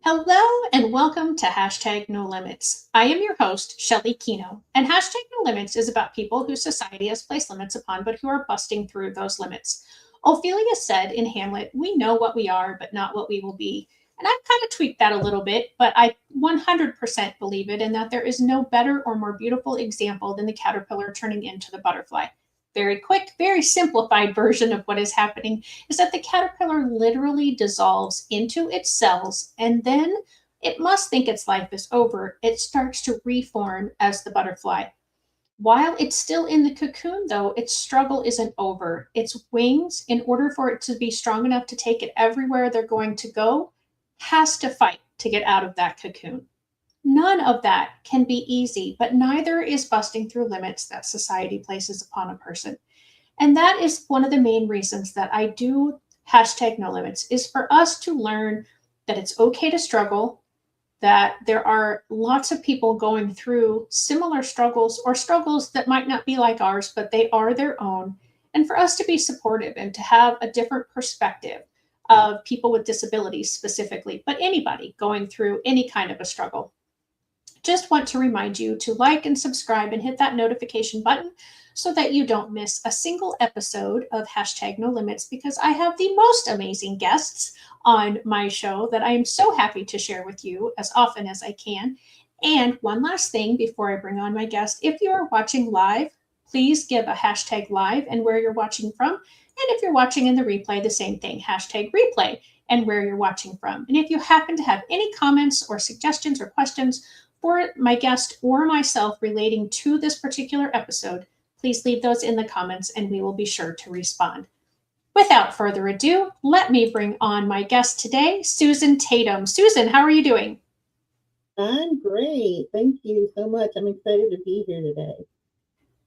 Hello and welcome to Hashtag No Limits. I am your host, Shelly Kino, and Hashtag No Limits is about people whose society has placed limits upon but who are busting through those limits. Ophelia said in Hamlet, "We know what we are, but not what we will be." And I've kind of tweaked that a little bit, but I 100% believe it in that there is no better or more beautiful example than the caterpillar turning into the butterfly. Very quick, very simplified version of what is happening is that the caterpillar literally dissolves into its cells and then it must think its life is over. It starts to reform as the butterfly. While it's still in the cocoon, though, its struggle isn't over. Its wings, in order for it to be strong enough to take it everywhere they're going to go, has to fight to get out of that cocoon. None of that can be easy, but neither is busting through limits that society places upon a person. And that is one of the main reasons that I do hashtag no limits is for us to learn that it's okay to struggle, that there are lots of people going through similar struggles or struggles that might not be like ours, but they are their own. And for us to be supportive and to have a different perspective of people with disabilities specifically, but anybody going through any kind of a struggle. Just want to remind you to like and subscribe and hit that notification button so that you don't miss a single episode of Hashtag No Limits because I have the most amazing guests on my show that I am so happy to share with you as often as I can. And one last thing before I bring on my guest, if you are watching live, please give a hashtag live and where you're watching from. And if you're watching in the replay, the same thing, hashtag replay and where you're watching from. And if you happen to have any comments or suggestions or questions for my guest or myself relating to this particular episode, please leave those in the comments and we will be sure to respond. Without further ado, let me bring on my guest today, Susan Tatem. Susan, how are you doing? I'm great. Thank you so much. I'm excited to be here today.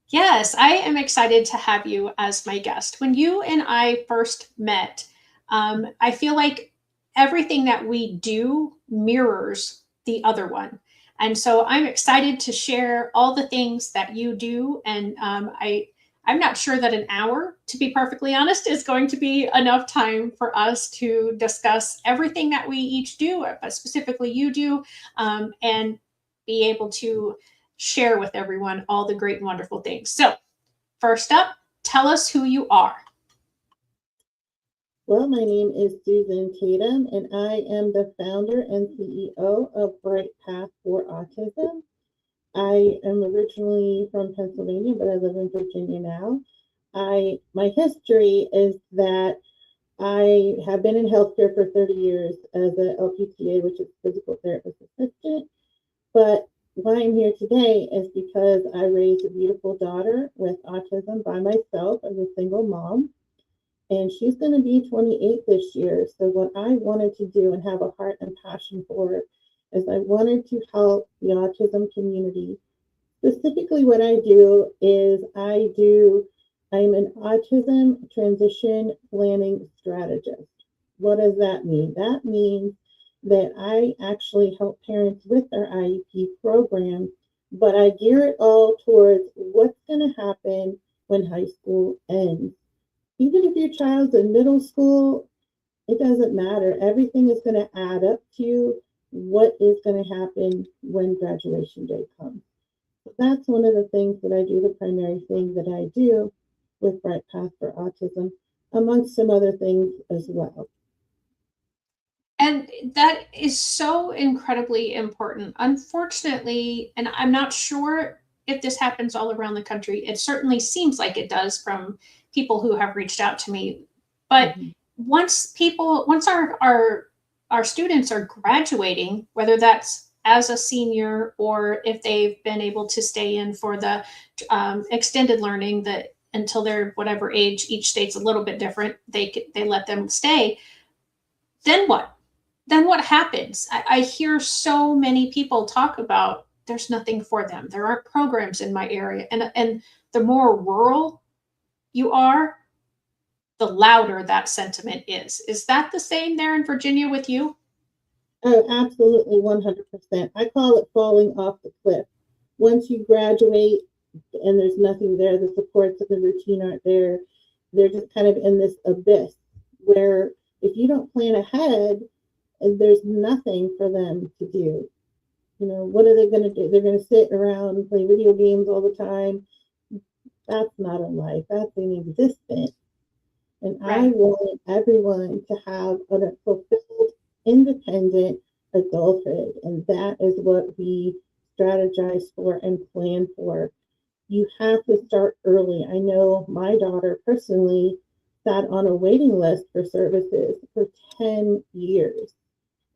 Yes, I am excited to have you as my guest. When you and I first met, I feel like everything that we do mirrors the other one. And so I'm excited to share all the things that you do. And I'm not sure that an hour, to be perfectly honest, is going to be enough time for us to discuss everything that we each do, but specifically you do, and be able to share with everyone all the great and wonderful things. So, first up, tell us who you are. Well, my name is Susan Tatem, and I am the founder and CEO of Bright Path for Autism. I am originally from Pennsylvania, but I live in Virginia now. My history is that I have been in healthcare for 30 years as an LPTA, which is physical therapist assistant. But why I'm here today is because I raised a beautiful daughter with autism by myself as a single mom, and she's going to be 28 this year. So what I wanted to do and have a heart and passion for is I wanted to help the autism community. Specifically, what I do is I'm an autism transition planning strategist. What does that mean? That means that I actually help parents with their IEP program, but I gear it all towards what's going to happen when high school ends. Even if your child's in middle school, it doesn't matter. Everything is going to add up to what is going to happen when graduation day comes. So that's one of the things that I do, the primary thing that I do with Bright Path for Autism, amongst some other things as well. And that is so incredibly important. Unfortunately, and I'm not sure if this happens all around the country, it certainly seems like it does from people who have reached out to me. But once our students are graduating, whether that's as a senior or if they've been able to stay in for the extended learning that until they're whatever age, each state's a little bit different, they let them stay. Then what? Then what happens? I hear so many people talk about there's nothing for them. There aren't programs in my area. And the more rural you are, the louder that sentiment is. Is that the same there in Virginia with you? Oh, absolutely, 100%. I call it falling off the cliff. Once you graduate and there's nothing there, the supports of the routine aren't there, they're just kind of in this abyss where if you don't plan ahead, there's nothing for them to do. What are they going to do? They're going to sit around and play video games all the time. That's not a life. That's an existence. And I Right. want everyone to have a fulfilled, independent adulthood. And that is what we strategize for and plan for. You have to start early. I know my daughter personally sat on a waiting list for services for 10 years.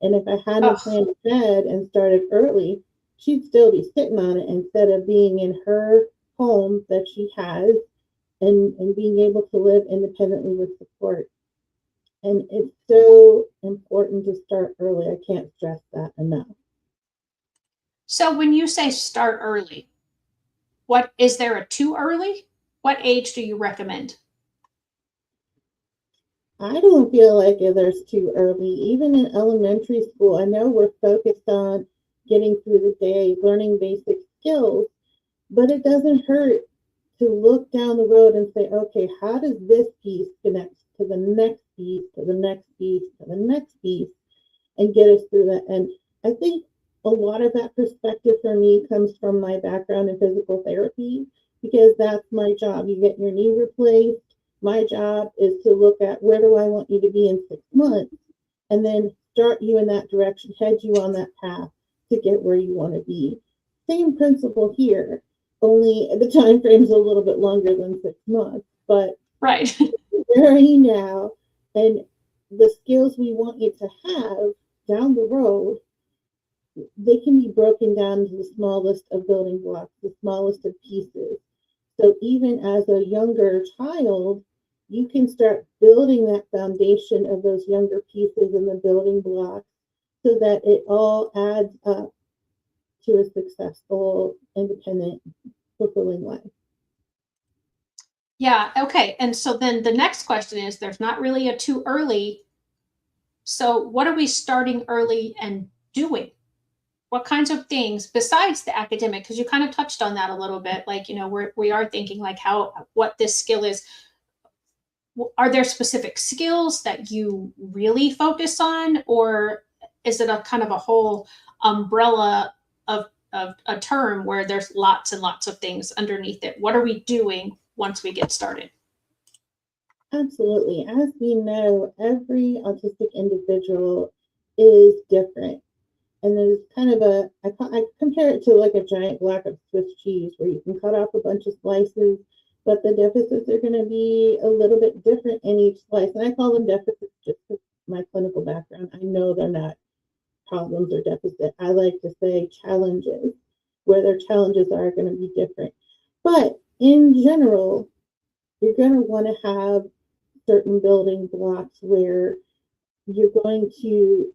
And if I hadn't Oh, planned ahead and started early, she'd still be sitting on it instead of being in her home that she has and being able to live independently with support. And it's so important to start early. I can't stress that enough. so when you say start early, what is there a too early? What age do you recommend? I don't feel like there's too early. Even in elementary school, I know we're focused on getting through the day, learning basic skills, but it doesn't hurt to look down the road and say, okay, how does this piece connect to the next piece, to the next piece, to the next piece, and get us through that? And I think a lot of that perspective for me comes from my background in physical therapy because that's my job. You get your knee replaced. My job is to look at where do I want you to be in 6 months and then start you in that direction, head you on that path to get where you want to be. Same principle here, only the time frame is a little bit longer than 6 months, but Right. where are you now? And the skills we want you to have down the road, they can be broken down into the smallest of building blocks, the smallest of pieces. So even as a younger child, you can start building that foundation of those younger pieces and the building blocks so that it all adds up to a successful, independent, fulfilling life. Yeah. Okay. And so then the next question is there's not really a too early. So what are we starting early and doing? What kinds of things besides the academic? Because you kind of touched on that a little bit. Like, we are thinking like what this skill is. Are there specific skills that you really focus on, or is it a kind of a whole umbrella of a term where there's lots and lots of things underneath it? What are we doing once we get started? Absolutely. As we know, every autistic individual is different. And there's kind of I compare it to like a giant block of Swiss cheese where you can cut off a bunch of slices, but the deficits are going to be a little bit different in each slice. And I call them deficits just because my clinical background. I know they're not problems or deficits. I like to say challenges, where their challenges are going to be different. But in general, you're going to want to have certain building blocks where you're going to,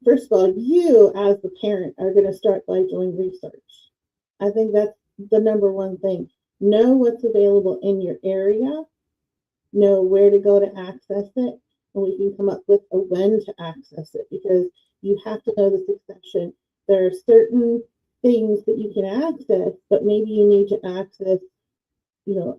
first of all, you as the parent are going to start by doing research. I think that's the number one thing. Know what's available in your area, know where to go to access it, and we can come up with a when to access it because you have to know the succession. There are certain things that you can access, but maybe you need to access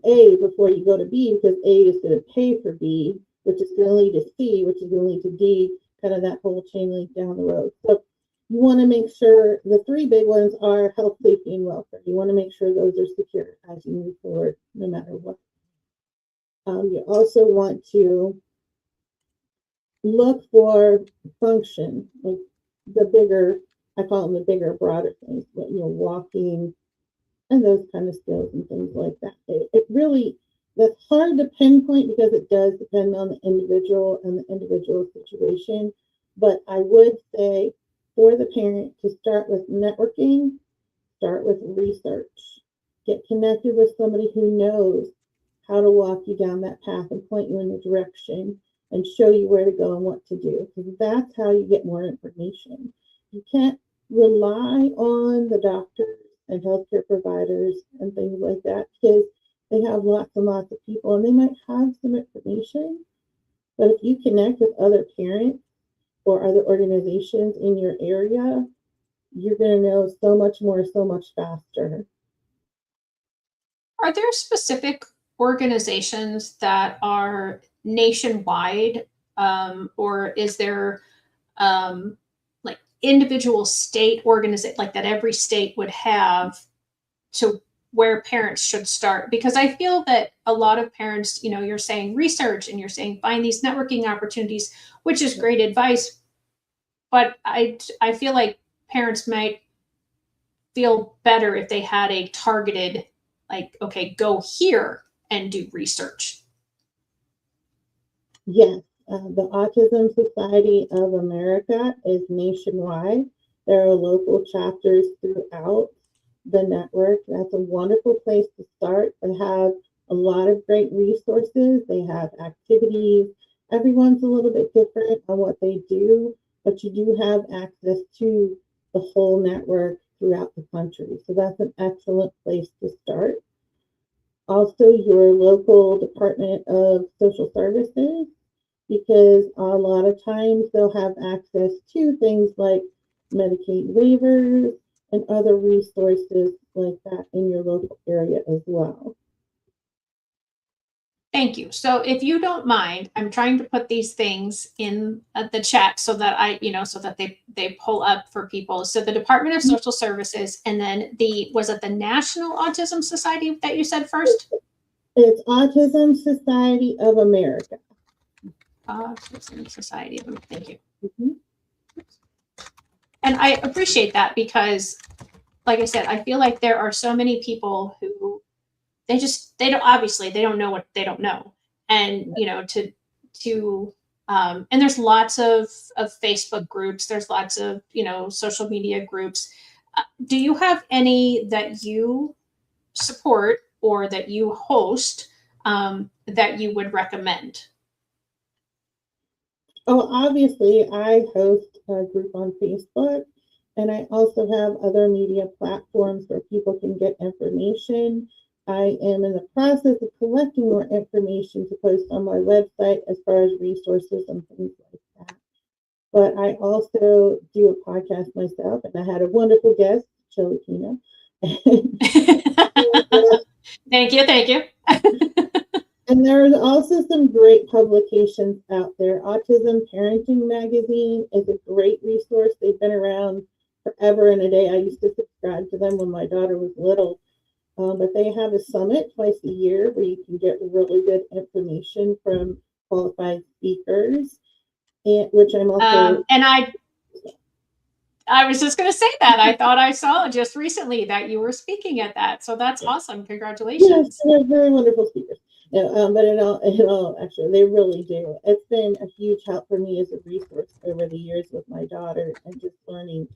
A before you go to B because A is going to pay for B, which is going to lead to C, which is going to lead to D, kind of that whole chain link down the road. So you want to make sure the three big ones are health, safety, and welfare. You want to make sure those are secure as you move forward, no matter what. You also want to look for function, like the bigger, I call them the bigger, broader things, but walking, and those kind of skills and things like that. It really, that's hard to pinpoint because it does depend on the individual and the individual situation. But I would say for the parent to start with networking, start with research, get connected with somebody who knows how to walk you down that path and point you in the direction and show you where to go and what to do. Because that's how you get more information. You can't rely on the doctors and healthcare providers and things like that because they have lots and lots of people and they might have some information. But if you connect with other parents or other organizations in your area, you're going to know so much more, so much faster. Are there specific organizations that are nationwide, or is there? like individual state organization, like that every state would have to where parents should start, because I feel that a lot of parents, you're saying research and you're saying find these networking opportunities, which is great advice, but I feel like parents might feel better if they had a targeted, like, okay, go here and do research. Yes, the Autism Society of America is nationwide. There are local chapters throughout the network. That's a wonderful place to start. They have a lot of great resources. They have activities. Everyone's a little bit different on what they do, but you do have access to the whole network throughout the country. So that's an excellent place to start. Also, your local Department of Social Services, because a lot of times they'll have access to things like Medicaid waivers and other resources like that in your local area as well. Thank you. So if you don't mind, I'm trying to put these things in the chat so that so that they pull up for people. So the Department of Social Services, and then was it the National Autism Society that you said first? It's Autism Society of America. Autism Society of America. Thank you. Mm-hmm. And I appreciate that because, like I said, I feel like there are so many people who they don't know what they don't know, and and there's lots of Facebook groups, there's lots of social media groups. Do you have any that you support or that you host, that you would recommend? Oh, obviously, I host a group on Facebook, and I also have other media platforms where people can get information. I am in the process of collecting more information to post on my website as far as resources and things like that. But I also do a podcast myself, and I had a wonderful guest, Shelly Kino. Thank you, thank you. And there are also some great publications out there. Autism Parenting Magazine is a great resource. They've been around forever and a day. I used to subscribe to them when my daughter was little. But they have a summit twice a year where you can get really good information from qualified speakers, and which I'm also. And I was just going to say that I thought I saw just recently that you were speaking at that, so that's awesome. Congratulations. Yes, they're very wonderful speakers. But actually, they really do. It's been a huge help for me as a resource over the years with my daughter and just learning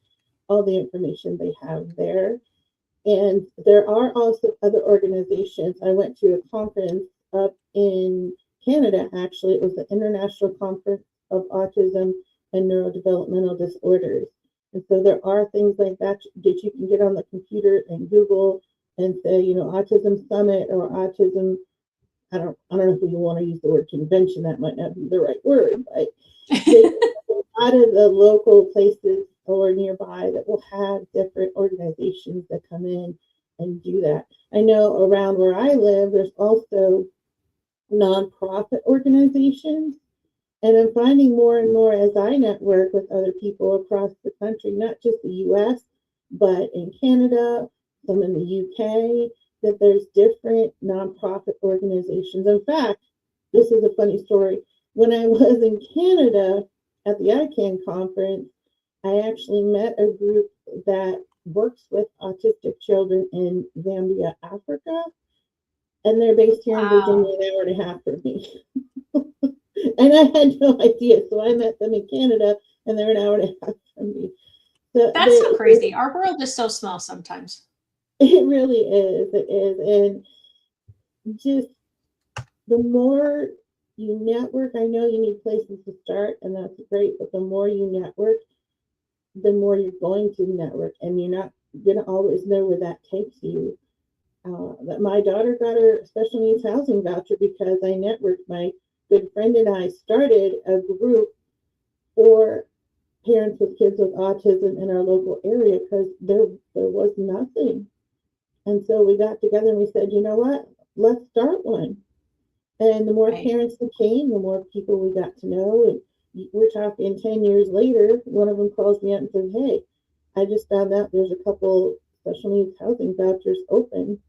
all the information they have there. And there are also other organizations. I went to a conference up in Canada, actually. It was the International Conference of Autism and Neurodevelopmental Disorders. And so there are things like that you can get on the computer and Google and say, Autism Summit or Autism. I don't know if you want to use the word convention. That might not be the right word, but a lot of the local places or nearby that will have different organizations that come in and do that. I know around where I live, there's also nonprofit organizations. And I'm finding more and more as I network with other people across the country, not just the US, but in Canada, some in the UK, that there's different nonprofit organizations. In fact, this is a funny story. When I was in Canada at the ICANN conference, I actually met a group that works with autistic children in Zambia, Africa, and they're based here in Virginia, an hour and a half from me. And I had no idea. So I met them in Canada, and they're an hour and a half from me. So that's so crazy. Our world is so small sometimes. It really is. It is. And just the more you network, I know you need places to start, and that's great. But the more you network, the more you're going to network, and you're not going to always know where that takes you. That my daughter got her special needs housing voucher because I networked. My good friend and I started a group for parents with kids with autism in our local area because there was nothing. And so we got together and we said, you know what, let's start one. And the more parents that came, the more people we got to know. And we're talking 10 years later, one of them calls me up and says, hey, I just found out there's a couple special needs housing vouchers open.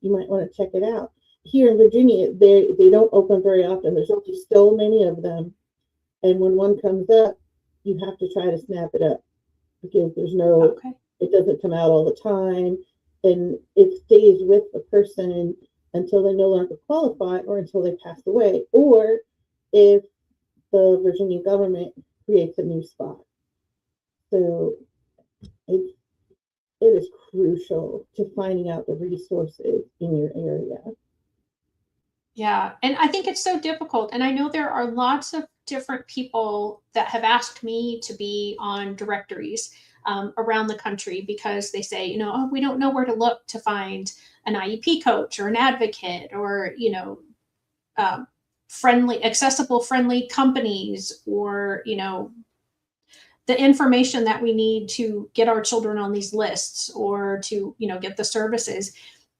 You might want to check it out. Here in Virginia, they don't open very often. There's only so many of them. And when one comes up, you have to try to snap it up because Okay. it doesn't come out all the time. And it stays with the person until they no longer qualify or until they pass away, or if the Virginia government creates a new spot. So it, it is crucial to finding out the resources in your area. Yeah. And I think it's so difficult. And I know there are lots of different people that have asked me to be on directories around the country because they say, oh, we don't know where to look to find an IEP coach or an advocate or, accessible, friendly companies or, the information that we need to get our children on these lists or to, get the services.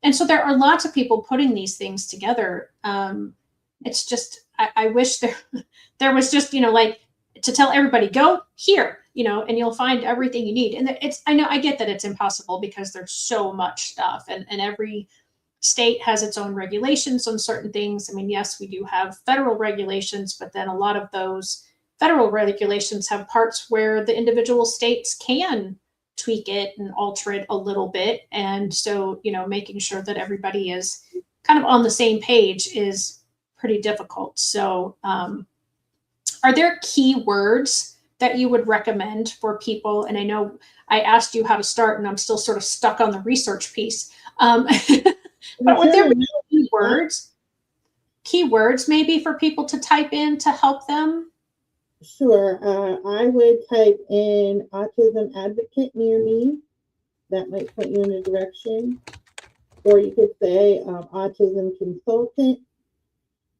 And so there are lots of people putting these things together. It's just, I wish there was just, like to tell everybody, go here, and you'll find everything you need. And I get that it's impossible because there's so much stuff and every state has its own regulations on certain things. I mean, yes, we do have federal regulations, but then a lot of those federal regulations have parts where the individual states can tweak it and alter it a little bit. And so, making sure that everybody is kind of on the same page is pretty difficult. So, are there key words that you would recommend for people? And I know I asked you how to start, and I'm still sort of stuck on the research piece. But would there be key words maybe for people to type in to help them? Sure. I would type in autism advocate near me. That might point you in a direction. Or you could say autism consultant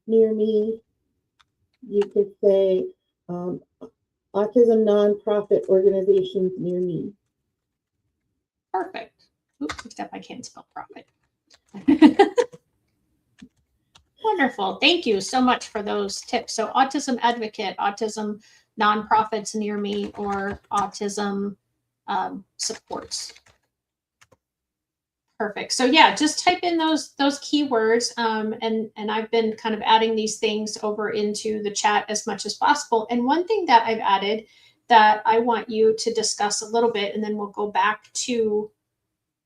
near me. You could say autism nonprofit organizations near me. Perfect. Oops, except I can't spell profit. Wonderful. Thank you so much for those tips. So autism advocate, autism nonprofits near me, or autism supports. Perfect. So yeah, just type in those keywords, and I've been kind of adding these things over into the chat as much as possible. And one thing that I've added that I want you to discuss a little bit, and then we'll go back to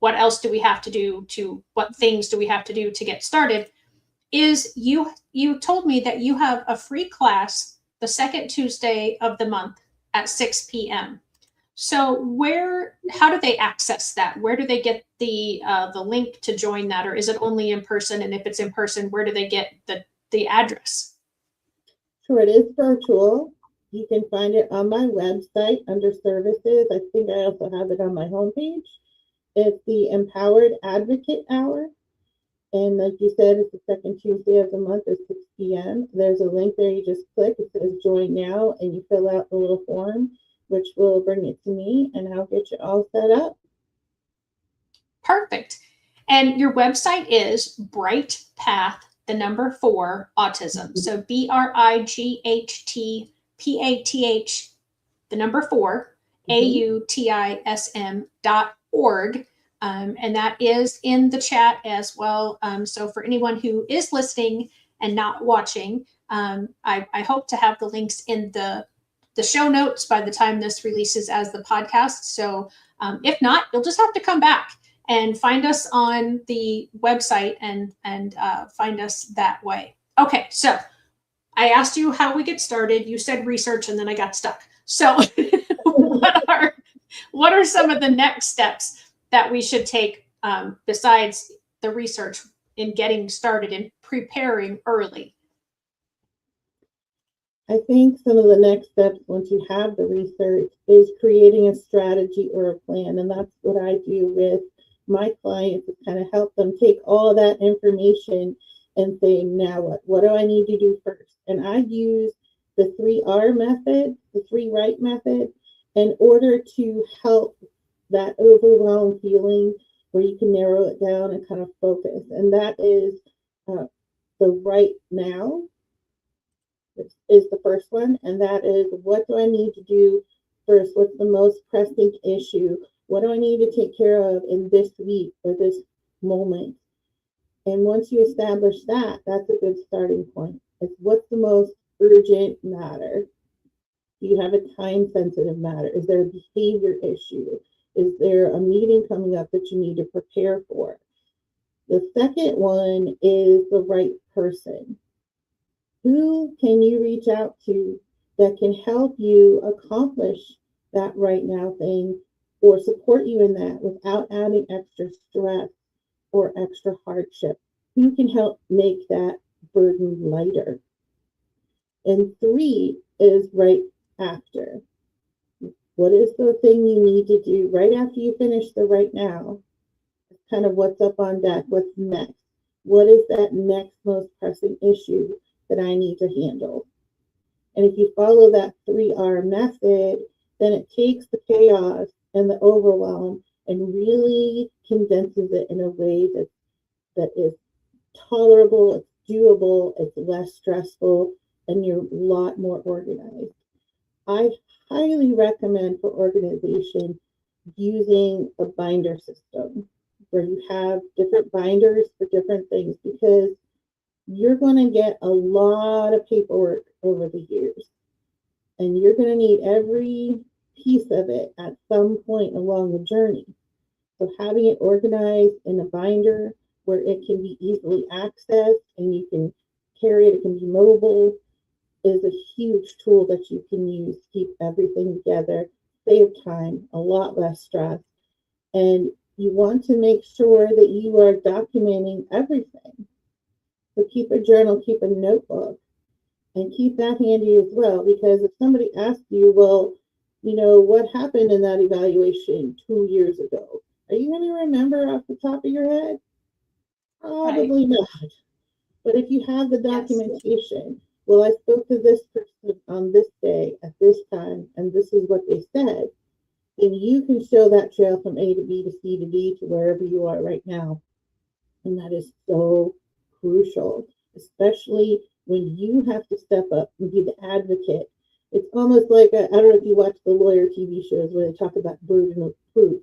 what else do we have to do to what things do we have to do to get started, is you told me that you have a free class the second Tuesday of the month at 6 p.m. So how do they access that? Where do they get the link to join that? Or is it only in person? And if it's in person, where do they get the address? Sure, it is virtual. You can find it on my website under services. I think I also have it on my homepage. It's the Empowered Advocate Hour. And like you said, it's the second Tuesday of the month at 6 p.m. There's a link there. You just click. It says join now, and you fill out the little form, which will bring it to me, and I'll get you all set up. Perfect. And your website is Bright Path, 4 Autism. So BRIGHTPATH, 4 AUTISM.org. And that is in the chat as well. So for anyone who is listening and not watching, I hope to have the links in the show notes by the time this releases as the podcast. So if not, you'll just have to come back and find us on the website and find us that way. Okay, so I asked you how we get started. You said research, and then I got stuck. So what are some of the next steps that we should take besides the research in getting started and preparing early? I think some of the next steps once you have the research is creating a strategy or a plan. And that's what I do with my clients, is kind of help them take all that information and say, now what do I need to do first? And I use the 3R method, the 3 right method, in order to help that overwhelmed feeling where you can narrow it down and kind of focus. And that is the right now, which is the first one, and that is, what do I need to do first? What's the most pressing issue? What do I need to take care of in this week or this moment? And once you establish that, that's a good starting point. It's what's the most urgent matter? Do you have a time sensitive matter? Is there a behavior issue? Is there a meeting coming up that you need to prepare for? The second one is the right person. Who can you reach out to that can help you accomplish that right now thing or support you in that without adding extra stress or extra hardship? Who can help make that burden lighter? And three is right after. What is the thing you need to do right after you finish the right now? Kind of what's up on deck, what's next? What is that next most pressing issue that I need to handle? And if you follow that 3R method, then it takes the chaos and the overwhelm and really condenses it in a way that is tolerable, it's doable, it's less stressful, and you're a lot more organized. I highly recommend for organization using a binder system where you have different binders for different things, because you're going to get a lot of paperwork over the years, and you're going to need every piece of it at some point along the journey. So having it organized in a binder where it can be easily accessed and you can carry it, it can be mobile, is a huge tool that you can use to keep everything together, save time, a lot less stress. And you want to make sure that you are documenting everything. So keep a journal, keep a notebook, and keep that handy as well, because if somebody asks you, well, what happened in that evaluation 2 years ago? Are you going to remember off the top of your head? Probably Right. not. But if you have the Yes. documentation, well, I spoke to this person on this day at this time, and this is what they said, then you can show that trail from A to B to C to D to wherever you are right now. And that is so crucial, especially when you have to step up and be the advocate. It's almost like, I don't know if you watch the lawyer TV shows where they talk about burden of proof,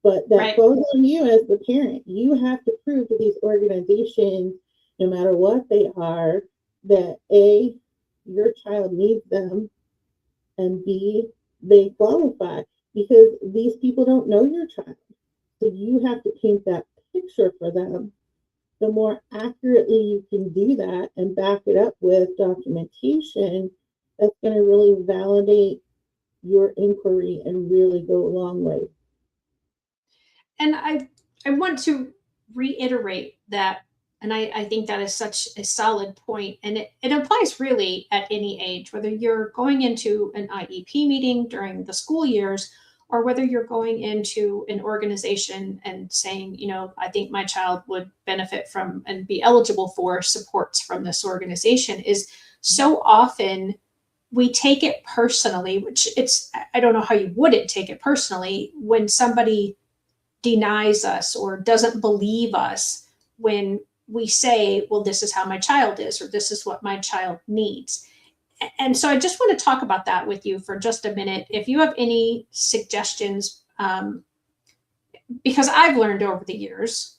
but that Right. falls on you as the parent. You have to prove to these organizations, no matter what they are, that A, your child needs them, and B, they qualify, because these people don't know your child. So you have to paint that picture for them. The more accurately you can do that and back it up with documentation, that's going to really validate your inquiry and really go a long way. And I want to reiterate that, and I think that is such a solid point, and it applies really at any age, whether you're going into an IEP meeting during the school years, or whether you're going into an organization and saying, I think my child would benefit from and be eligible for supports from this organization. Is so often we take it personally, which I don't know how you wouldn't take it personally when somebody denies us or doesn't believe us when we say, well, this is how my child is, or this is what my child needs. And so I just want to talk about that with you for just a minute. If you have any suggestions, because I've learned over the years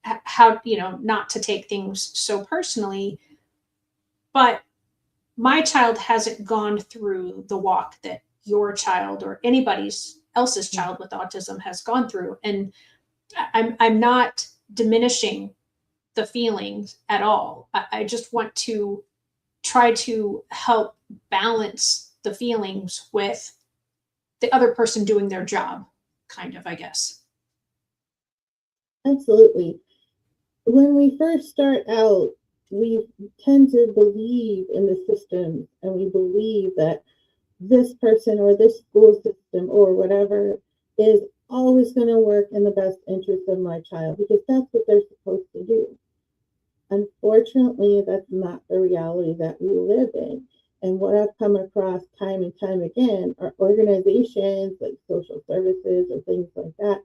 how, not to take things so personally, but my child hasn't gone through the walk that your child or anybody's else's child with autism has gone through. And I'm not diminishing the feelings at all. I just want to try to help balance the feelings with the other person doing their job, kind of, I guess. Absolutely. When we first start out, we tend to believe in the system, and we believe that this person or this school system or whatever is always going to work in the best interest of my child, because that's what they're supposed to do. Unfortunately, that's not the reality that we live in. And what I've come across time and time again are organizations like social services or things like that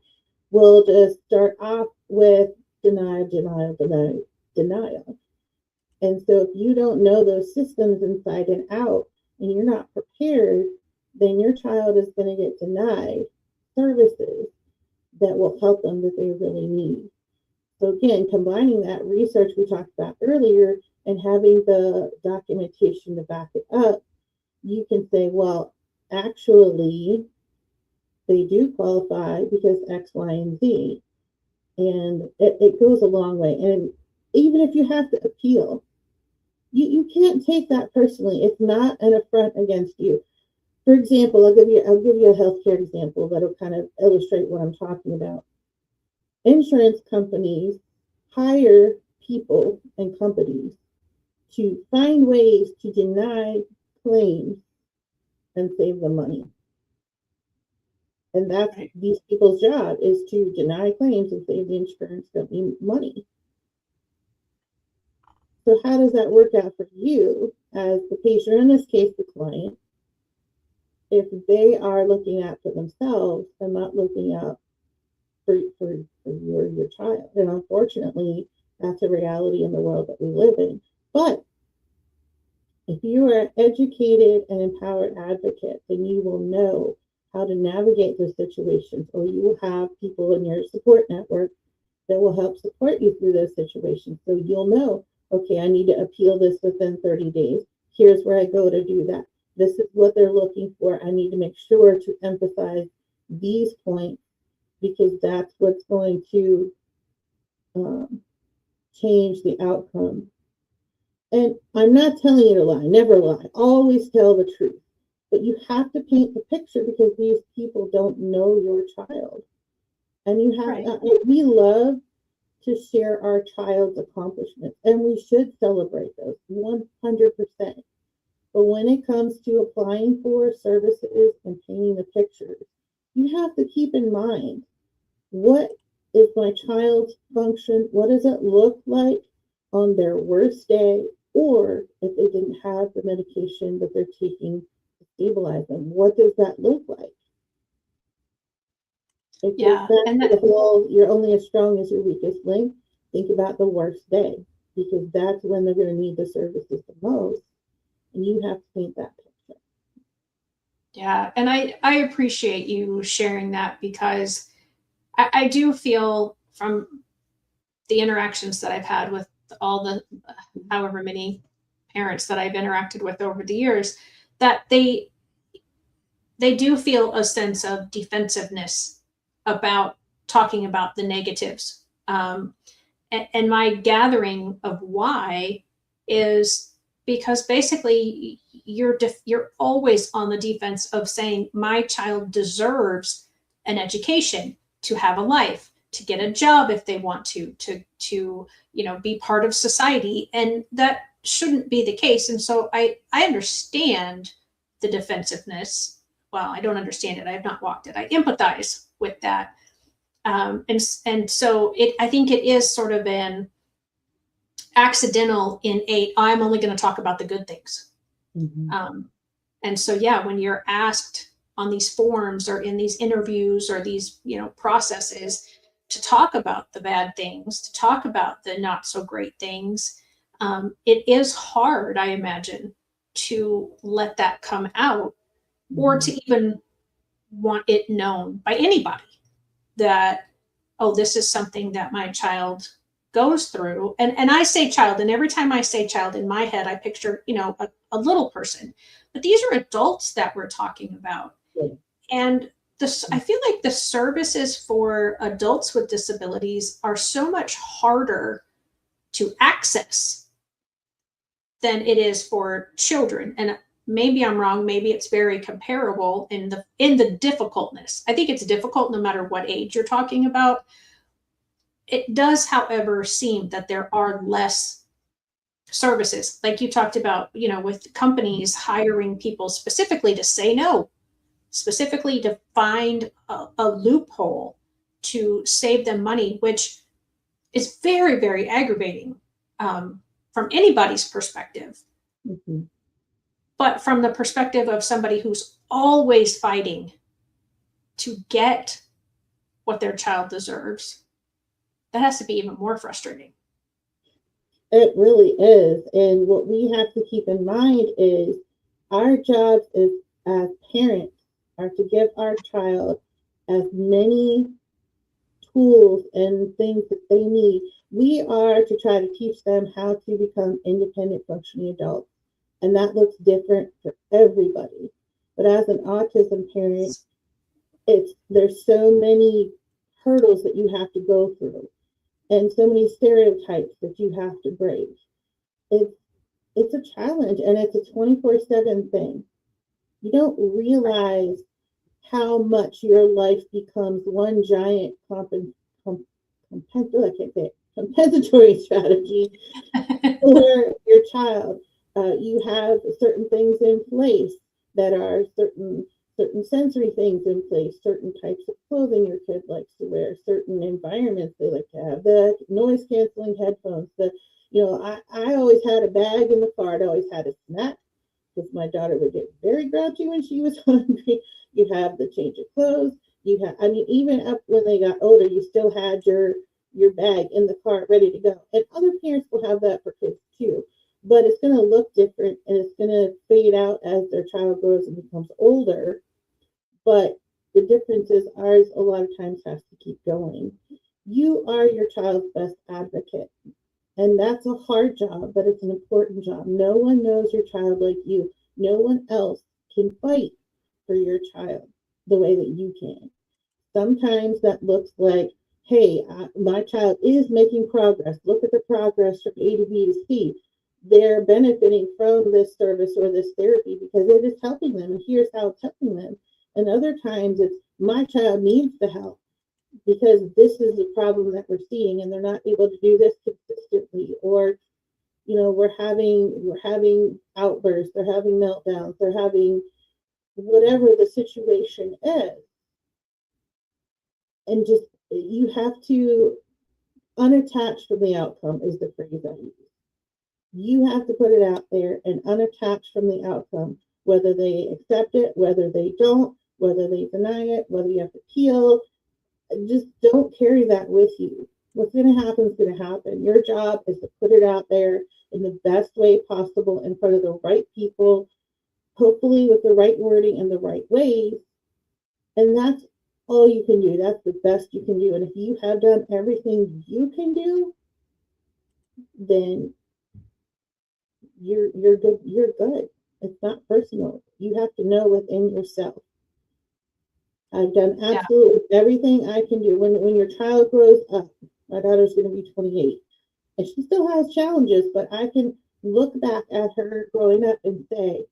will just start off with denial, denial, denial, denial. And so if you don't know those systems inside and out and you're not prepared, then your child is going to get denied services that will help them that they really need. So again, combining that research we talked about earlier and having the documentation to back it up, you can say, well, actually, they do qualify because X, Y, and Z. And it goes a long way. And even if you have to appeal, you can't take that personally. It's not an affront against you. For example, I'll give you a healthcare example that'll kind of illustrate what I'm talking about. Insurance companies hire people and companies to find ways to deny claims and save them money. And that's Right. these people's job is to deny claims and save the insurance company money. So how does that work out for you as the patient, in this case, the client, if they are looking out for themselves and not looking out for your child? And unfortunately, that's a reality in the world that we live in. But if you are an educated and empowered advocate, then you will know how to navigate those situations, or you will have people in your support network that will help support you through those situations. So you'll know, okay, I need to appeal this within 30 days. Here's where I go to do that. This is what they're looking for. I need to make sure to emphasize these points because that's what's going to change the outcome. And I'm not telling you to lie, never lie, always tell the truth. But you have to paint the picture because these people don't know your child. And you have, Right. we love to share our child's accomplishments, and we should celebrate those 100%. But when it comes to applying for services and painting the pictures, you have to keep in mind, what is my child's function? What does it look like on their worst day? Or if they didn't have the medication that they're taking to stabilize them, what does that look like? It goes Yeah. back And to that, the whole, you're only as strong as your weakest link. Think about the worst day, because that's when they're going to need the services the most. And you have to paint that picture. yeah. And I appreciate you sharing that because I do feel from the interactions that I've had with all the however many parents that I've interacted with over the years that they do feel a sense of defensiveness about talking about the negatives. And my gathering of why is because basically you're always on the defense of saying my child deserves an education, to have a life, to get a job if they want to be part of society, and that shouldn't be the case. And so I understand the defensiveness. Well, I don't understand it. I have not walked it. I empathize with that. And so I think it is sort of an accidental innate. I'm only going to talk about the good things. Mm-hmm. And so, yeah, when you're asked on these forums or in these interviews or these, processes to talk about the bad things, to talk about the not so great things, it is hard, I imagine, to let that come out or to even want it known by anybody that, oh, this is something that my child goes through. And I say child, and every time I say child in my head, I picture, a little person. But these are adults that we're talking about. Yeah. And I feel like the services for adults with disabilities are so much harder to access than it is for children. And maybe I'm wrong, maybe it's very comparable in the difficultness. I think it's difficult no matter what age you're talking about. It does, however, seem that there are less services, like you talked about, with companies hiring people specifically to say no, specifically to find a loophole to save them money, which is very, very aggravating from anybody's perspective. Mm-hmm. But from the perspective of somebody who's always fighting to get what their child deserves, that has to be even more frustrating. It really is. And what we have to keep in mind is our jobs as parents are to give our child as many tools and things that they need. We are to try to teach them how to become independent functioning adults. And that looks different for everybody. But as an autism parent, there's so many hurdles that you have to go through and so many stereotypes that you have to break. It's it's a challenge and it's a 24/7 thing. You don't realize how much your life becomes one giant compensatory strategy for your child. You have certain things in place that are certain sensory things in place, certain types of clothing your kid likes to wear, certain environments they like to have, the noise canceling headphones, I always had a bag in the car. I always had a snack because my daughter would get very grouchy when she was hungry. You have the change of clothes. I mean, even up when they got older, you still had your bag in the car ready to go. And other parents will have that for kids too. But it's going to look different and it's going to fade out as their child grows and becomes older. But the difference is ours a lot of times has to keep going. You are your child's best advocate. And that's a hard job, but it's an important job. No one knows your child like you. No one else can fight for your child the way that you can. Sometimes that looks like, hey, my child is making progress. Look at the progress from A to B to C. They're benefiting from this service or this therapy because it is helping them, and here's how it's helping them. And other times it's my child needs the help because this is the problem that we're seeing and they're not able to do this consistently, or we're having outbursts, they're having meltdowns, they're having whatever the situation is. And just you have to unattach from the outcome is the phrase I use. You have to put it out there and unattach from the outcome, whether they accept it, whether they don't, whether they deny it, whether you have to appeal. Just don't carry that with you. What's going to happen is going to happen. Your job is to put it out there in the best way possible in front of the right people, hopefully with the right wording and the right ways. And that's all you can do. That's the best you can do. And if you have done everything you can do, then you're good. You're good. It's not personal. You have to know within yourself. I've done Yeah, absolutely everything I can do. When your child grows up, my daughter's going to be 28, and she still has challenges, but I can look back at her growing up and say,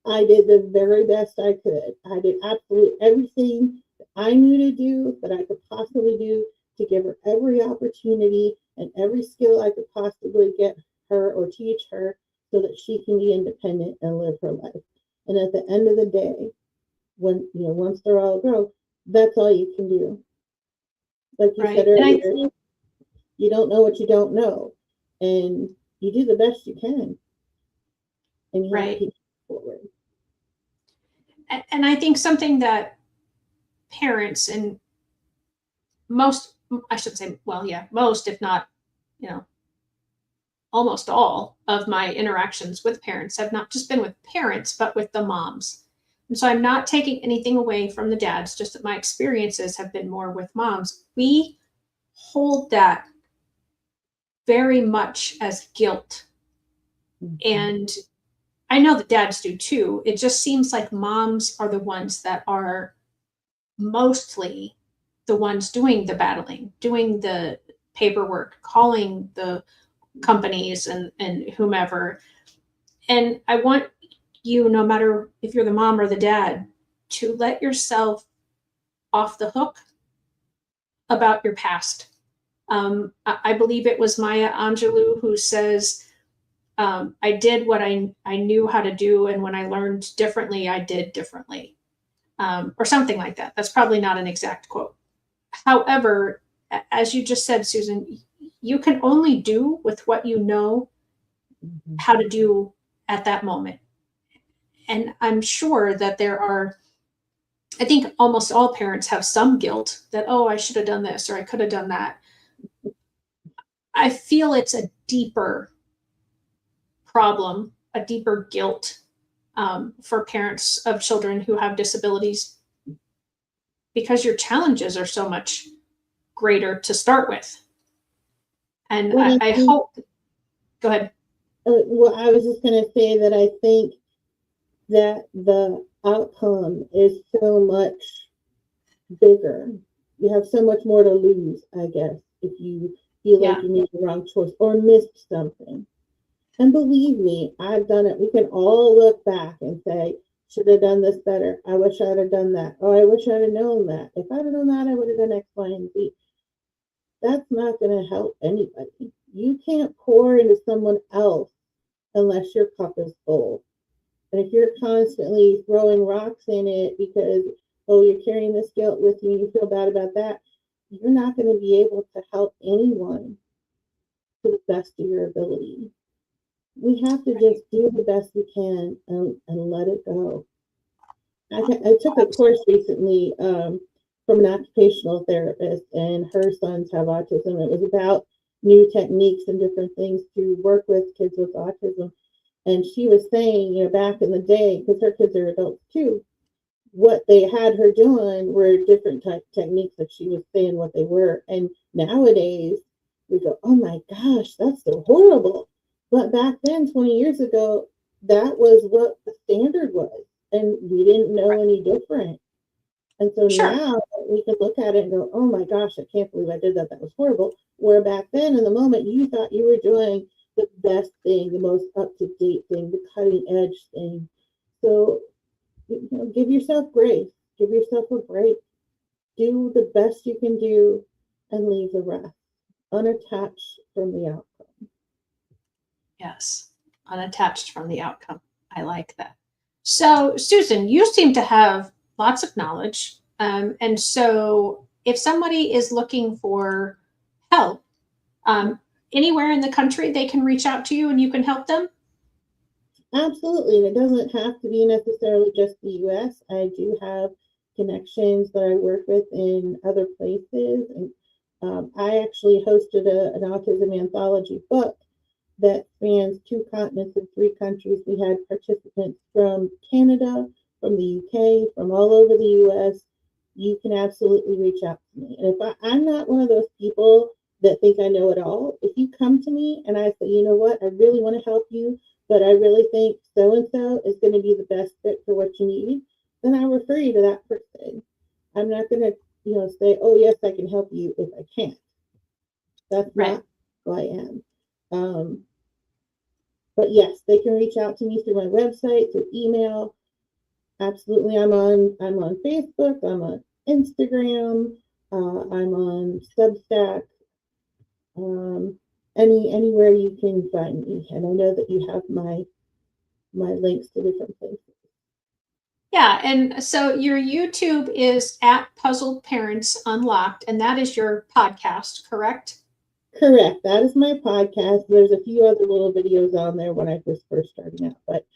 I did the very best I could. I did absolutely everything that I knew to do, that I could possibly do to give her every opportunity and every skill I could possibly get her or teach her so that she can be independent and live her life. And at the end of the day, once they're all grown, that's all you can do. Like you said right. And I earlier, you don't know what you don't know, and you do the best you can, and you have to right. keep forward. And I think something that parents and most, I should say, well, yeah, most, if not, you know, almost all of my interactions with parents have not just been with parents, but with the moms. And so I'm not taking anything away from the dads, just that my experiences have been more with moms. We hold that very much as guilt. Mhm. And I know that dads do too. It just seems like moms are the ones that are mostly the ones doing the battling, doing the paperwork, calling the companies and whomever. And I want you, no matter if you're the mom or the dad, to let yourself off the hook about your past. I believe it was Maya Angelou who says, I did what I knew how to do, and when I learned differently, I did differently, or something like that. That's probably not an exact quote. However, as you just said, Susan, you can only do with what you know Mhm. how to do at that moment. And I'm sure that I think almost all parents have some guilt that, oh, I should have done this or I could have done that. I feel it's a deeper problem, a deeper guilt for parents of children who have disabilities, because your challenges are so much greater to start with. And What I I think, hope, go ahead. well, I was just going to say that I think that the outcome is so much bigger. You have so much more to lose, I guess, if you feel like Yeah, you made the wrong choice or missed something. And believe me, I've done it. We can all look back and say, should have done this better. I wish I'd have done that. Or I wish I'd have known that. If I'd have known that, I would have done X, Y, and Z. That's not going to help anybody. You can't pour into someone else unless your cup is full. And if you're constantly throwing rocks in it because, oh, you're carrying this guilt with you and you feel bad about that, you're not going to be able to help anyone to the best of your ability. We have to just do the best we can and let it go. I took a course recently from an occupational therapist, and her sons have autism. It was about new techniques and different things to work with kids with autism. And she was saying, back in the day, because her kids are adults too, what they had her doing were different type techniques that she was saying what they were. And nowadays we go, oh my gosh, that's so horrible. But back then, 20 years ago, that was what the standard was. And we didn't know any different. And so sure. now we could look at it and go, oh my gosh, I can't believe I did that. That was horrible. Where back then, in the moment, you thought you were doing the best thing, the most up to date thing, the cutting edge thing. So, give yourself grace, give yourself a break, do the best you can do, and leave the rest unattached from the outcome. Yes, unattached from the outcome. I like that. So, Susan, you seem to have lots of knowledge. And so, if somebody is looking for help um, anywhere in the country, they can reach out to you and you can help them. Absolutely. And it doesn't have to be necessarily just the US. I do have connections that I work with in other places. And I actually hosted an autism anthology book that spans 2 continents and 3 countries. We had participants from Canada, from the UK, from all over the US. You can absolutely reach out to me. And if I'm not one of those people that think I know it all, if you come to me and I say, you know what, I really want to help you, but I really think so and so is going to be the best fit for what you need, then I refer you to that person. I'm not going to, say, oh, yes, I can help you if I can't. That's Right. not who I am. But yes, they can reach out to me through my website, through email. Absolutely, I'm on Facebook, I'm on Instagram, I'm on Substack, anywhere you can find me. And I know that you have my links to different places. Yeah. And so your YouTube is at Puzzled Parents Unlocked, and that is your podcast, correct? Correct. That is my podcast. There's a few other little videos on there when I was first starting out, but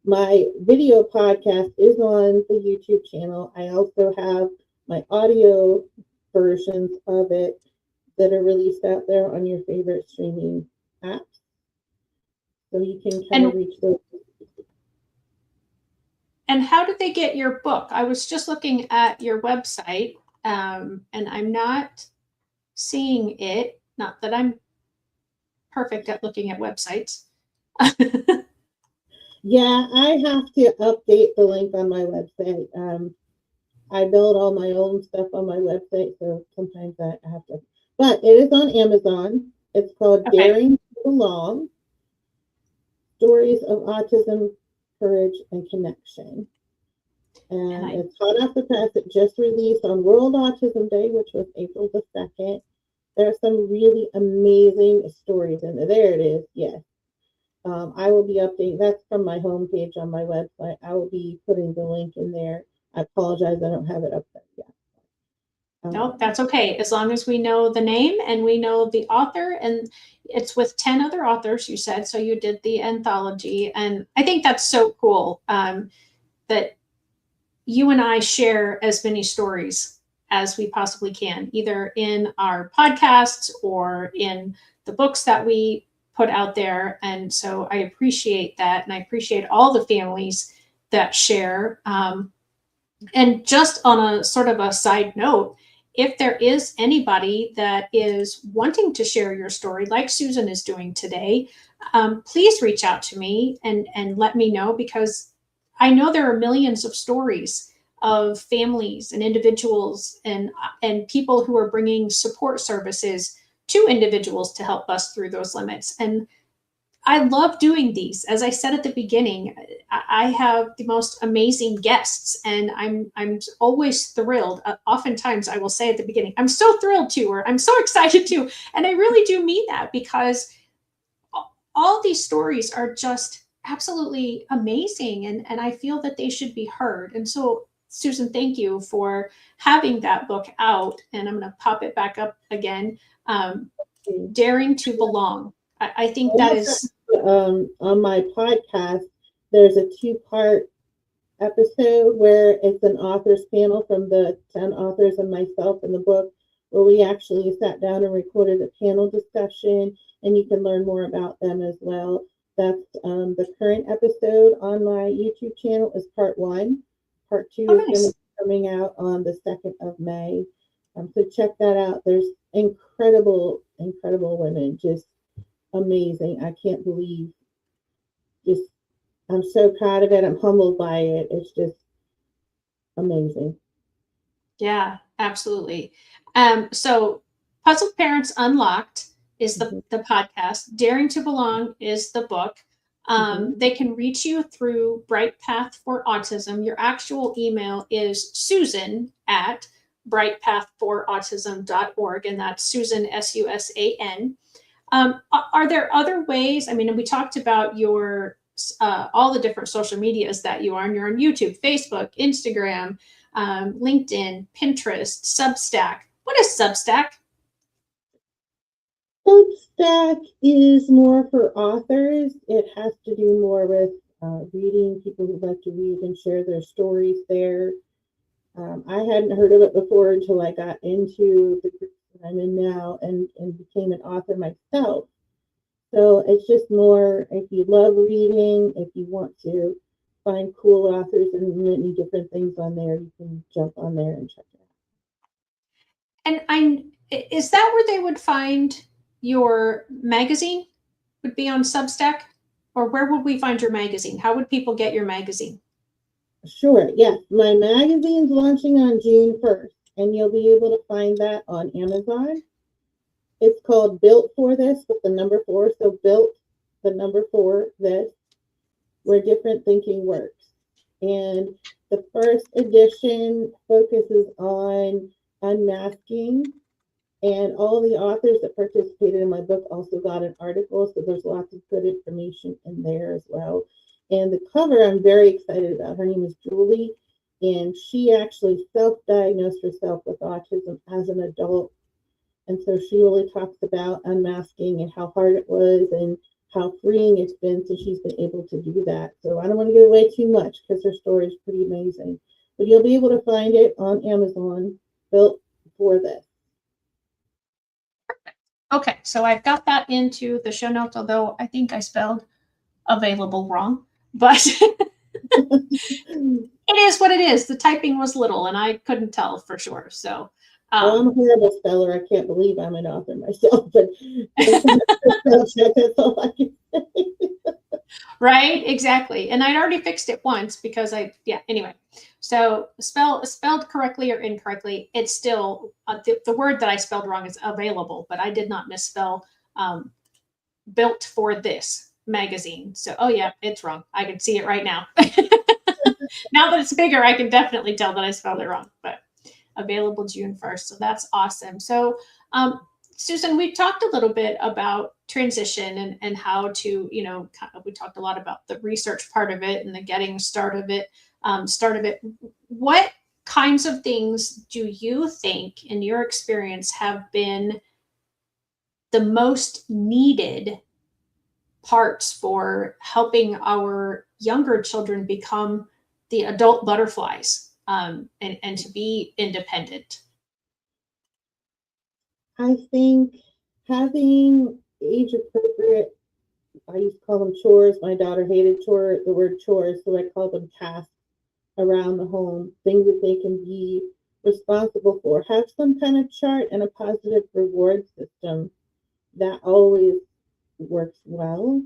my video podcast is on the YouTube channel. I also have my audio versions of it that are released out there on your favorite streaming apps. So you can kind of And reach those. and how did they get your book? I was just looking at your website, and I'm not seeing it. Not that I'm perfect at looking at websites. Yeah, I have to update the link on my website. I build all my own stuff on my website, so sometimes I have to. But it is on Amazon. It's called Okay. Daring to Belong: Stories of Autism, Courage, and Connection. And And I it's hot off the press. It just released on World Autism Day, which was April the 2nd. There are some really amazing stories in there. There it is. Yes. I will be updating. That's from my homepage on my website. I will be putting the link in there. I apologize. I don't have it up there yet. No, Um, that's okay. As long as we know the name and we know the author, and it's with 10 other authors, you said. So you did the anthology. And I think that's so cool that you and I share as many stories as we possibly can, either in our podcasts or in the books that we put out there. And so I appreciate that. And I appreciate all the families that share. And just on a sort of a side note, if there is anybody that is wanting to share your story, like Susan is doing today, please reach out to me and let me know, because I know there are millions of stories of families and individuals and people who are bringing support services to individuals to help bust through those limits. And I love doing these. As I said at the beginning, I have the most amazing guests, and I'm always thrilled. Oftentimes, I will say at the beginning, "I'm so thrilled to," or "I'm so excited to," and I really do mean that, because all these stories are just absolutely amazing, and I feel that they should be heard. And so, Susan, thank you for having that book out, and I'm going to pop it back up again. Daring to Belong. I think that is on my podcast, there's a two-part episode where it's an authors panel from the 10 authors and myself in the book, where we actually sat down and recorded a panel discussion, and you can learn more about them as well. That's the current episode on my YouTube channel is part one. Part two is going to be coming out on the 2nd of May. So check that out. There's incredible women, just amazing. I can't believe, just, I'm so proud of it. I'm humbled by it. It's just amazing. Yeah, absolutely. So Puzzled Parents Unlocked is the podcast. Daring to Belong is the book. They can reach you through Bright Path for Autism. Your actual email is susan@brightpathforautism.org, and that's Susan, SUSAN. Are there other ways? I mean, we talked about your all the different social medias that you are on. You're on YouTube, Facebook, Instagram, LinkedIn, Pinterest, Substack. What is Substack? Substack is more for authors. It has to do more with reading, people who like to read and share their stories there. I hadn't heard of it before until I got into the group that I'm in now and became an author myself. So it's just more, if you love reading, if you want to find cool authors and many different things on there, you can jump on there and check it out. And is that where they would find your magazine? Would be on Substack? Or where would we find your magazine? How would people get your magazine? Sure, yes. My magazine's launching on June 1st, and you'll be able to find that on Amazon. It's called Built for This with the number 4. So built, the number 4, this, where different thinking works. And the first edition focuses on unmasking. And all the authors that participated in my book also got an article. So there's lots of good information in there as well. And the cover I'm very excited about. Her name is Julie. And she actually self-diagnosed herself with autism as an adult. And so she really talks about unmasking and how hard it was and how freeing it's been since she's been able to do that. So I don't want to give away too much because her story is pretty amazing. But you'll be able to find it on Amazon, Built for This. Okay, so I've got that into the show notes, although I think I spelled available wrong. But it is what it is. The typing was little, and I couldn't tell for sure. So well, I'm a horrible speller. I can't believe I'm an author myself, but that's all I can say. Right, exactly. And I'd already fixed it once because anyway. So spelled correctly or incorrectly, it's still, the word that I spelled wrong is available, but I did not misspell Built for This magazine. So, oh yeah, it's wrong. I can see it right now. Now that it's bigger, I can definitely tell that I spelled it wrong, but available June 1st. So that's awesome. So, Susan, we talked a little bit about transition and how to, we talked a lot about the research part of it and the getting start of it. What kinds of things do you think, in your experience, have been the most needed parts for helping our younger children become the adult butterflies and to be independent? I think having age appropriate. I used to call them chores. My daughter hated the word chores, so I called them tasks around the home, things that they can be responsible for. Have some kind of chart and a positive reward system. That always works well.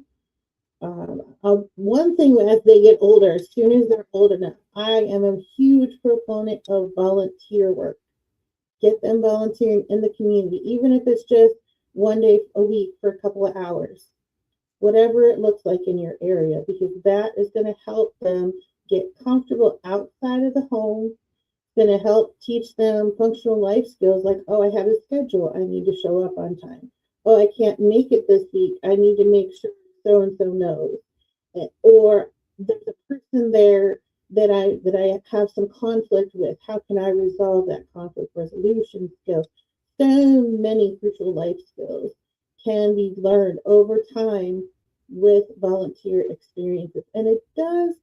One thing as they get older, as soon as they're old enough, I am a huge proponent of volunteer work. Get them volunteering in the community, even if it's just one day a week for a couple of hours, whatever it looks like in your area, because that is going to help them get comfortable outside of the home. It's going to help teach them functional life skills like, oh, I have a schedule. I need to show up on time. Oh, I can't make it this week. I need to make sure so and so knows. Or there's a person there that I have some conflict with. How can I resolve that conflict resolution skills? So many crucial life skills can be learned over time with volunteer experiences. And it does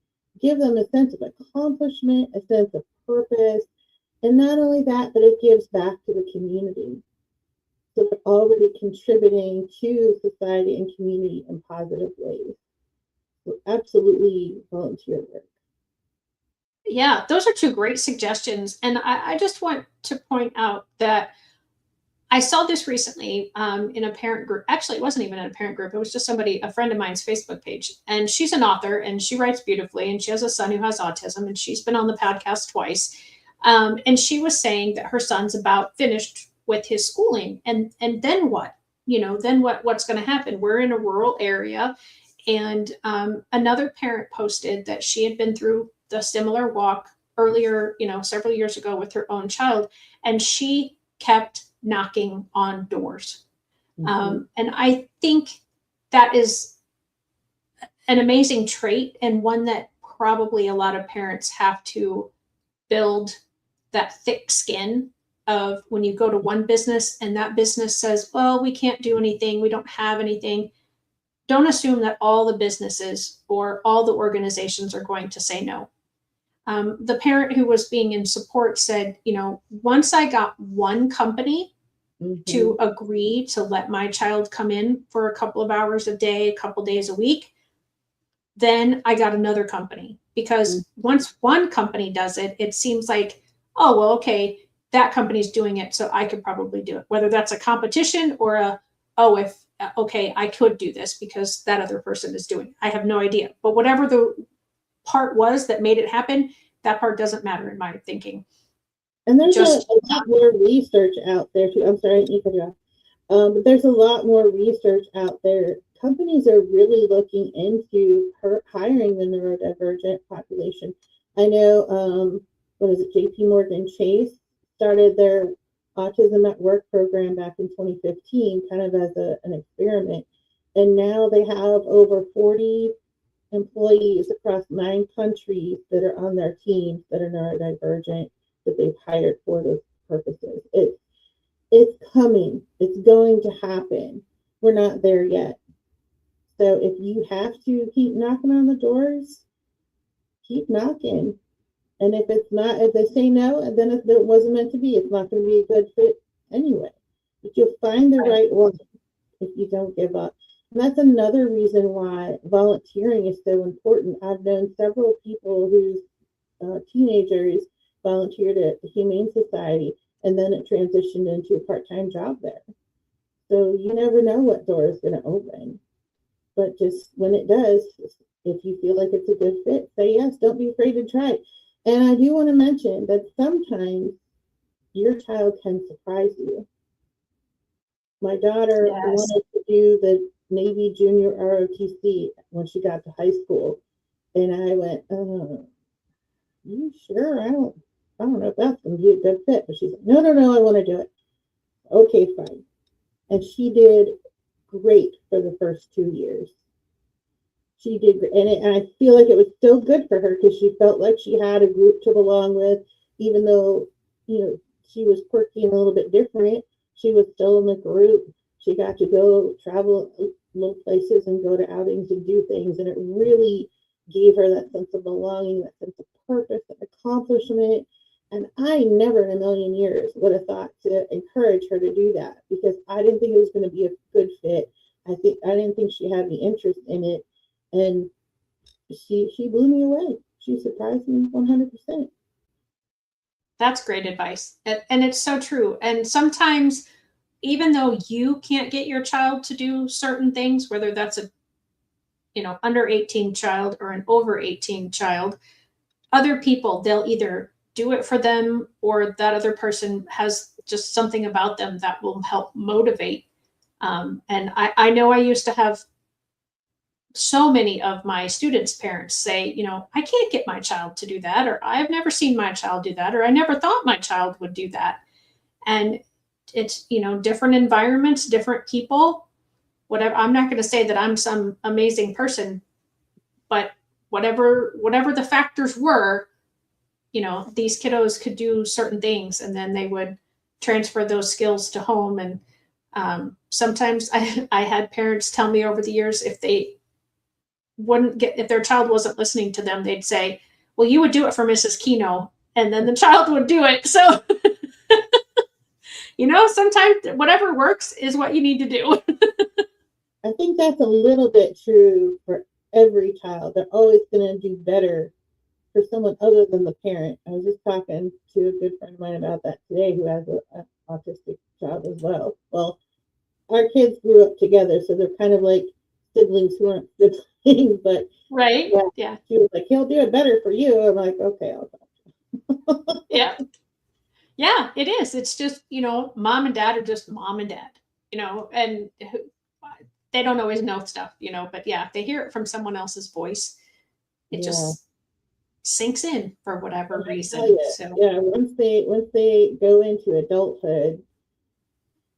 give them a sense of accomplishment, a sense of purpose. And not only that, but it gives back to the community. So they're already contributing to society and community in positive ways. So absolutely volunteer work. Yeah, those are two great suggestions. And I just want to point out that I saw this recently in a parent group. Actually, it wasn't even in a parent group. It was just a friend of mine's Facebook page. And she's an author and she writes beautifully. And she has a son who has autism. And she's been on the podcast twice. And she was saying that her son's about finished with his schooling. And then what? Then what's going to happen? We're in a rural area. And another parent posted that she had been through the similar walk earlier, several years ago with her own child. And she kept knocking on doors. And I think that is an amazing trait and one that probably a lot of parents have to build that thick skin of when you go to one business and that business says, well, we can't do anything. We don't have anything. Don't assume that all the businesses or all the organizations are going to say no. The parent who was being in support said, once I got one company to agree to let my child come in for a couple of hours a day, a couple days a week, then I got another company. Because once one company does it, it seems like, oh, well, okay, that company's doing it, so I could probably do it. Whether that's a competition or okay, I could do this because that other person is doing it. I have no idea. But whatever the part was that made it happen, that part doesn't matter in my thinking. And there's a lot more research out there too. I'm sorry, I need to cut you off. But there's a lot more research out there. Companies are really looking into hiring the neurodivergent population. I know, JP Morgan Chase started their Autism at Work program back in 2015, kind of as an experiment. And now they have over 40 employees across 9 countries that are on their teams that are neurodivergent that they've hired for those purposes. It's coming. It's going to happen. We're not there yet. So if you have to keep knocking on the doors, keep knocking. And if they say no, and then if it wasn't meant to be, it's not going to be a good fit anyway. But you'll find the right one if you don't give up. And that's another reason why volunteering is so important. I've known several people whose teenagers volunteered at the Humane Society, and then it transitioned into a part-time job there. So you never know what door is going to open. But just when it does, if you feel like it's a good fit, say yes. Don't be afraid to try it. And I do want to mention that sometimes your child can surprise you. My daughter wanted to do the Navy Junior ROTC when she got to high school. And I went, you sure? I don't know if that's going to be a good fit. But she's like, no, I want to do it. Okay, fine. And she did great for the first 2 years. She did, and I feel like it was so good for her because she felt like she had a group to belong with, even though, she was quirky and a little bit different. She was still in the group. She got to go travel little places and go to outings and do things. And it really gave her that sense of belonging, that sense of purpose, that accomplishment. And I never in a million years would have thought to encourage her to do that because I didn't think it was going to be a good fit. I didn't think she had the interest in it, and she blew me away. She surprised me 100%. That's great advice. And it's so true. And sometimes, even though you can't get your child to do certain things, whether that's a under 18 child or an over 18 child, other people, they'll either do it for them, or that other person has just something about them that will help motivate. And I know I used to have so many of my students' parents say, I can't get my child to do that, or I've never seen my child do that, or I never thought my child would do that. And it's, different environments, different people, whatever. I'm not going to say that I'm some amazing person, but whatever the factors were, these kiddos could do certain things, and then they would transfer those skills to home. And sometimes I had parents tell me over the years, if their child wasn't listening to them, they'd say, well, you would do it for Mrs. Kino, and then the child would do it. So sometimes whatever works is what you need to do. I think that's a little bit true for every child. They're always going to do better for someone other than the parent. I was just talking to a good friend of mine about that today, who has an autistic child as well. Well, our kids grew up together, so they're kind of like siblings who aren't siblings, but Right. Yeah. She was like, he'll do it better for you. I'm like, okay, I'll talk. Yeah. Yeah, it is. It's just, mom and dad are just mom and dad, and they don't always know stuff, but yeah, if they hear it from someone else's voice, it just sinks in for whatever reason. So yeah, once they go into adulthood,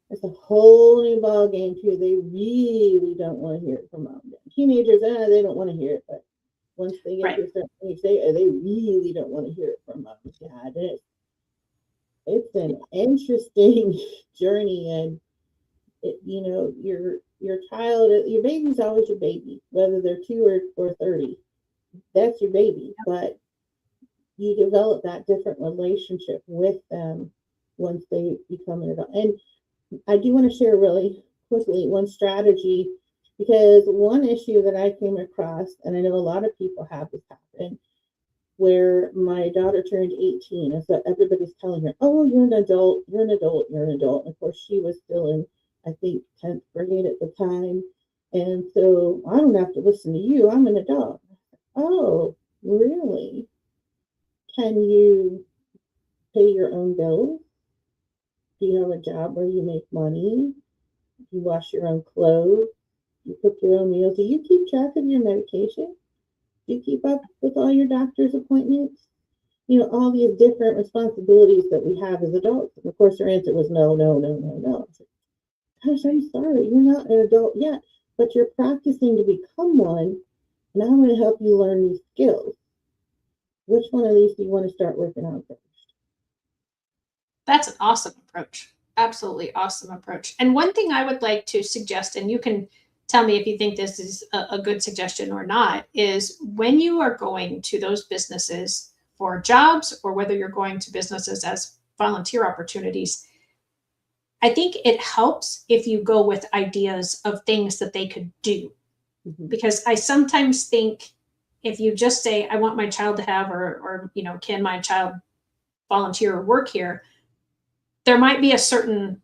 it's a whole new ball game too. They really don't want to hear it from mom. Teenagers, they don't want to hear it, but once they get to a certain age, they really don't want to hear it from mom and dad. It's an interesting journey, and your child, your baby's always your baby, whether they're 2 or 30. That's your baby, but you develop that different relationship with them once they become an adult. And I do want to share really quickly one strategy, because one issue that I came across, and I know a lot of people have this happen, where my daughter turned 18, and so everybody's telling her, oh, you're an adult, you're an adult, you're an adult. And of course, she was still in, I think, 10th grade at the time. And so I don't have to listen to you, I'm an adult. Oh, really? Can you pay your own bills? Do you have a job where you make money? You wash your own clothes? You cook your own meals? Do you keep track of your medication? Do you keep up with all your doctor's appointments? All these different responsibilities that we have as adults. And of course, her answer was no, no, no, no, no. Said, gosh, I'm sorry, you're not an adult yet, but you're practicing to become one, and I'm going to help you learn these skills. Which one of these do you want to start working on first? That's an awesome approach. Absolutely awesome approach. And one thing I would like to suggest, and you can tell me if you think this is a good suggestion or not, is when you are going to those businesses for jobs, or whether you're going to businesses as volunteer opportunities, I think it helps if you go with ideas of things that they could do. Mm-hmm. Because I sometimes think if you just say, I want my child to have, or can my child volunteer or work here, there might be a certain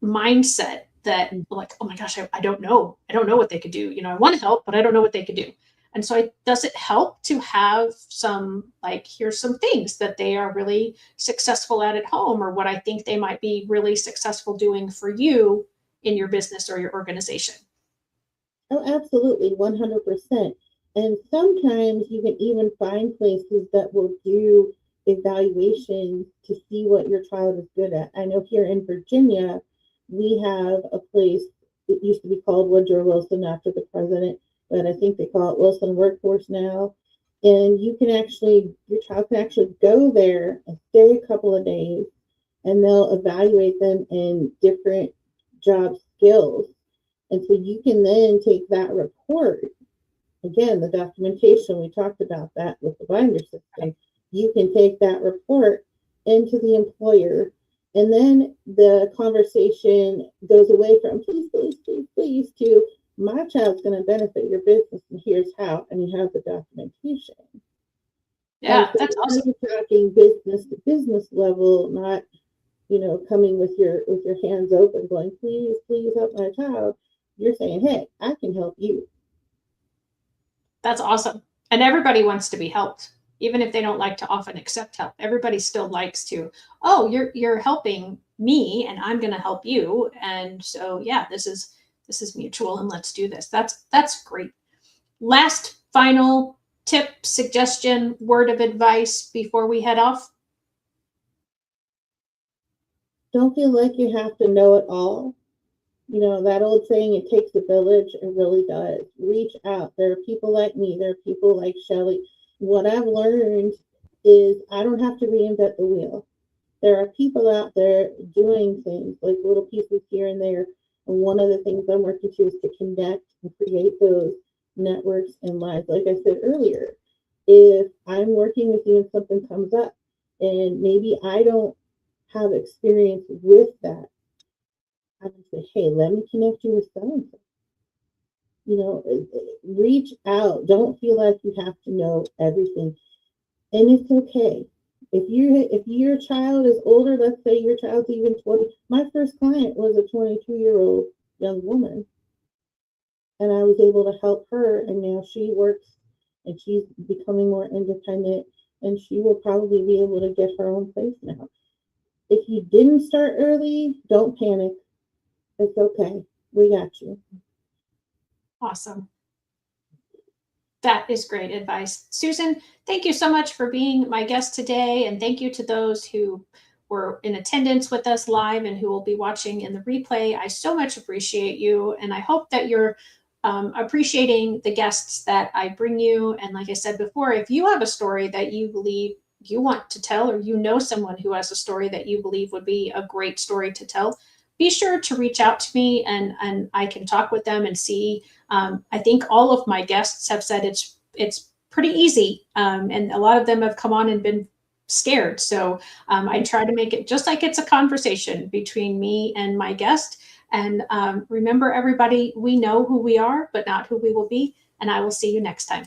mindset that, like, oh my gosh, I don't know what they could do. I want to help, but I don't know what they could do. And so does it help to have some, like, here's some things that they are really successful at home, or what I think they might be really successful doing for you in your business or your organization? Oh, absolutely, 100%. And sometimes you can even find places that will do evaluations to see what your child is good at. I know here in Virginia, we have a place that used to be called Woodrow Wilson after the president, but I think they call it Wilson Workforce now. And your child can actually go there and stay a couple of days, and they'll evaluate them in different job skills. And so you can then take that report, again, the documentation, we talked about that with the binder system. You can take that report into the employer And then the conversation goes away from please, please, please, please to my child's going to benefit your business and here's how, and you have the documentation. And Yeah, so that's now awesome. you're talking business to business level, not, coming with your hands open, going, please, please help my child. You're saying, hey, I can help you. That's awesome. And everybody wants to be helped, even if they don't like to often accept help. Everybody still likes to, oh, you're helping me and I'm going to help you. And so yeah, this is mutual and let's do this. That's great. Last final tip, suggestion, word of advice before we head off. Don't feel like you have to know it all. That old saying, it takes a village. It really does. Reach out. There are people like me. There are people like Shelly. What I've learned is I don't have to reinvent the wheel. There are people out there doing things like little pieces here and there. And one of the things I'm working to is to connect and create those networks and lives. Like I said earlier, if I'm working with you and something comes up and maybe I don't have experience with that, I can say, hey, let me connect you with someone. Reach out. Don't feel like you have to know everything. And it's okay. If your child is older, let's say your child's even 20. My first client was a 22-year-old young woman, and I was able to help her, and now she works and she's becoming more independent, and she will probably be able to get her own place now. If you didn't start early, don't panic. It's okay. We got you. Awesome. That is great advice. Susan, thank you so much for being my guest today. And thank you to those who were in attendance with us live and who will be watching in the replay. I so much appreciate you. And I hope that you're appreciating the guests that I bring you. And like I said before, if you have a story that you believe you want to tell, or you know someone who has a story that you believe would be a great story to tell, be sure to reach out to me and I can talk with them and see. I think all of my guests have said it's pretty easy, and a lot of them have come on and been scared. So I try to make it just like it's a conversation between me and my guest. And remember, everybody, we know who we are, but not who we will be. And I will see you next time.